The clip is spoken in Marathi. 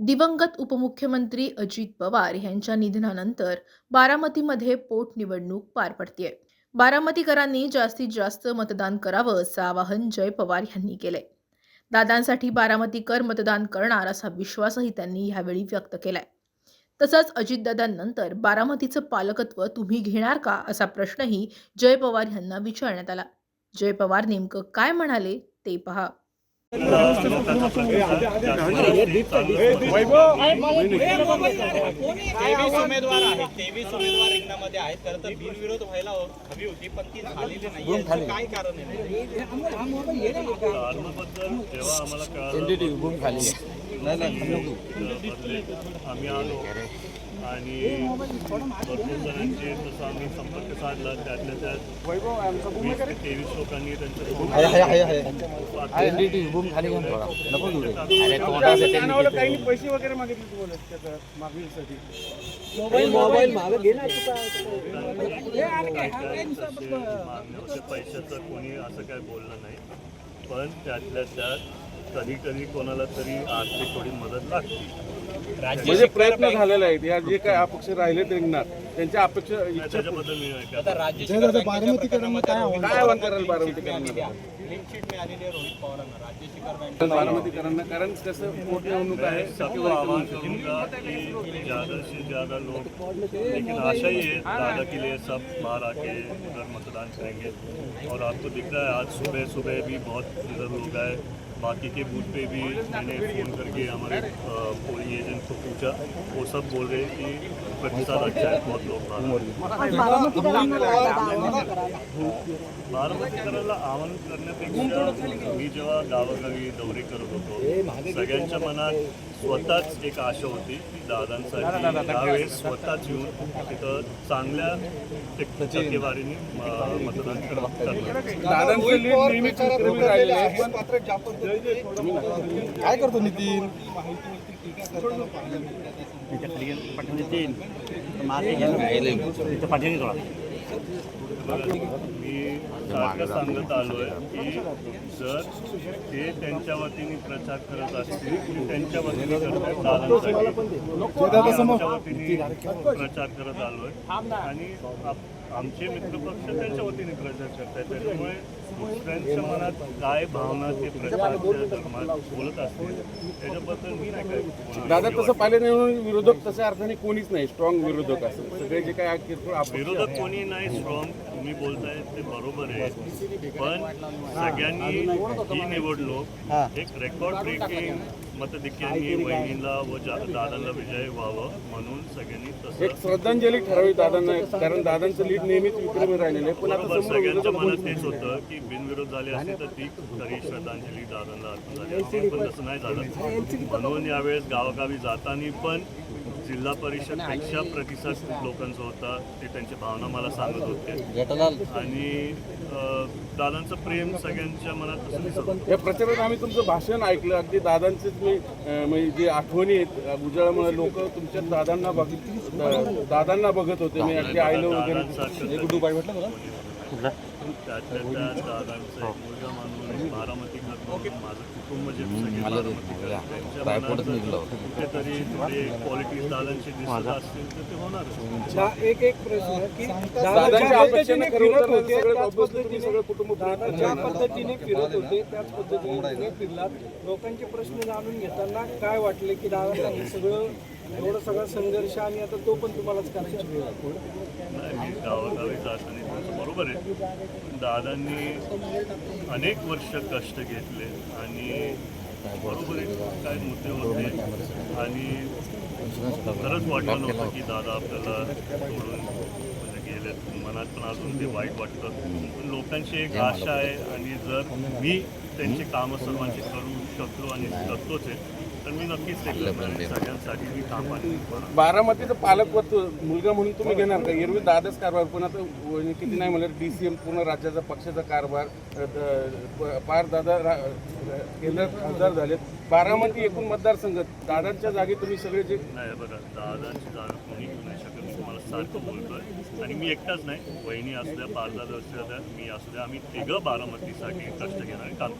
दिवंगत उपमुख्यमंत्री अजित पवार यांच्या निधनानंतर बारामतीमध्ये पोटनिवडणूक पार पडतेय। बारामतीकरांनी जास्तीत जास्त मतदान करावं असं आवाहन जय पवार यांनी केलंय। दादांसाठी बारामतीकर मतदान करणार असा विश्वासही त्यांनी यावेळी व्यक्त केलाय। तसंच अजितदादांनंतर बारामतीचं पालकत्व तुम्ही घेणार का असा प्रश्नही जय पवार यांना विचारण्यात आला। जय पवार नेमकं काय म्हणाले ते पहा। तेवीस उमेदवार रिंगणामध्ये आहेत। खरं तर बिनविरोध व्हायला हवी होती, पण ती झालेली नाही। काय कारण आहे? जेव्हा आम्हाला आम्ही आलो आणि भरपूर जणांचे जसं आम्ही संपर्क साधला, त्यातल्या त्यात 20 ते 23 लोकांनी पैसे वगैरे मागितले मागणीसाठी पैशाचं कोणी असं काय बोललं नाही, पण त्यातल्या त्यात कधी कधी कोणाला तरी आर्थिक थोडी मदत लागते। म्हणजे प्रयत्न झालेला आहे, या जे काय अपक्ष राहिले रिंगणात त्यांच्या अपेक्षा त्याच्याबद्दल मी बारामतीकरांना काय आव्हान कराल? बारामतीकरांना कारण कसं पोटनिवडणूक आहे, सबको आह्वान करूंगा कि ज़्यादा से ज़्यादा लोग, लेकिन आशा ही है दादा के लिए सब बाहर आके इधर मतदान करेंगे। और आपको दिख रहा है आज सुबह सुबह भी बहुत इधर लोग आए। बाकी के बूथ पे भी मैंने फ़ोन करके हमारे पोलिंग एजेंट को पूछा, वो सब बोल रहे हैं कि प्रतिशत अच्छा है, बहुत लोग बारामतीकरांना आवाहन करण्यापेक्षा मी जेव्हा गावोगावी दौरे करत होतो, सगळ्यांच्या मनात स्वतःच एक आशा होती की दादांसाठी त्यावेळेस स्वतःच येऊन तिथं चांगल्या टक्केवारीने मतदान करणार। काय करतो नितीन? मी सारखं सांगत आलो आहे की जर ते त्यांच्या वतीने प्रचार करत असतील की त्यांच्या वतीने करतात, दादांच्या वतीने प्रचार करत आलो आहे आणि आमचे मित्रपक्ष त्यांच्या वतीने प्रचार करतात। त्याच्यामुळे दुसऱ्यांच्या मनात काय भावना ते प्रचाराच्या दरम्यान बोलत असतील त्याच्याबद्दल मी नाही काय। दादा तसं पाहिलं नाही, विरोधक तशा अर्थाने कोणीच नाही स्ट्रॉंग विरोधक असं सगळे जे काय विरोधक कोणी नाही स्ट्रॉंग, तुम्ही बोलताय ते बरोबर आहे, पण सगळ्यांनी ही निवडलो एक रेकॉर्ड ब्रेकिंग मतधिक्यांनी वहिनीला व दादांना विजय व्हावं म्हणून सगळ्यांनी तसं एक श्रद्धांजली ठरावी दादांना, कारण दादांचं लीड नेहमीच विक्रमी राहिलेलं आहे। पण आता सगळ्यांच्या मनात तेच होतं की बिनविरोध झाले असते तर ती खरी श्रद्धांजली दादांना अर्पण झाली असते, पण तसं नाही झालं। म्हणून यावेळेस गावोगावी जाताना पण जिल्हा परिषदपेक्षा प्रतिसाद खूप लोकांचा होता, ते त्यांची भावना मला सांगत होते आणि दादांचं प्रेम सगळ्यांच्या मनात तसं दिसत होतं। या प्रचारात आम्ही तुमचं भाषण ऐकलं, अगदी दादांचेच मी म्हणजे जे आठवणी आहेत उजाळामुळे लोक तुमच्या दादांना बघत होते, मी अगदी आयलो वगैरे त्यातल्या त्यात दादांचा एक मुलगा मानून बारामतीकर म्हणून माझं कुटुंब जे कुठेतरी थोडे क्वालिटीज दादांची दिसत असतील तर ते होणार। एक प्रश्न की दादांच्या अपेक्षेने फिरत होते, ज्या पद्धतीने फिरत होते त्याच पद्धतीने फिरलात। लोकांचे प्रश्न जाणून घेताना काय वाटले की दादा हे सगळं एवढं सगळा संघर्ष आणि आता तो पण तुम्हालाच करायची वेळ नाही, मी गावोगावी जाताना तुमचं बरोबर आहे, दादांनी अनेक वर्ष कष्ट घेतले आणि बरोबर काय मुद्दे होते आणि खरंच वाटलं नव्हतं की दादा आपल्याला सोडून म्हणजे गेले, मनात पण अजून ते वाईट वाटतं। पण लोकांची एक आशा आहे आणि जर मी त्यांची कामं सर्वांची करू शकलो आणि करतोच आहे तर मी नक्कीच ते सगळ्यांसाठी मी काम आहे। बारामतीचं पालकत्व मुलगा म्हणून तुम्ही घेणार का? एरवी दादाच कारभार, पण आता किती नाही म्हणलं DCM पूर्ण राज्याचा पक्षाचा कारभार पार दादा केंद्रात खासदार झालेत। बारामती एकूण मतदारसंघ दादांच्या जागी तुम्ही सगळे जे नाही बघा, दादांची जागा कोणी घेऊ नाही शकत, मी तुम्हाला सारखं बोलतोय आणि मी एकटाच नाही, वहिनी असू द्या, पारदादा असू द्या, मी असू द्या, आम्ही तिघं बारामतीसाठी कष्ट घेणार काम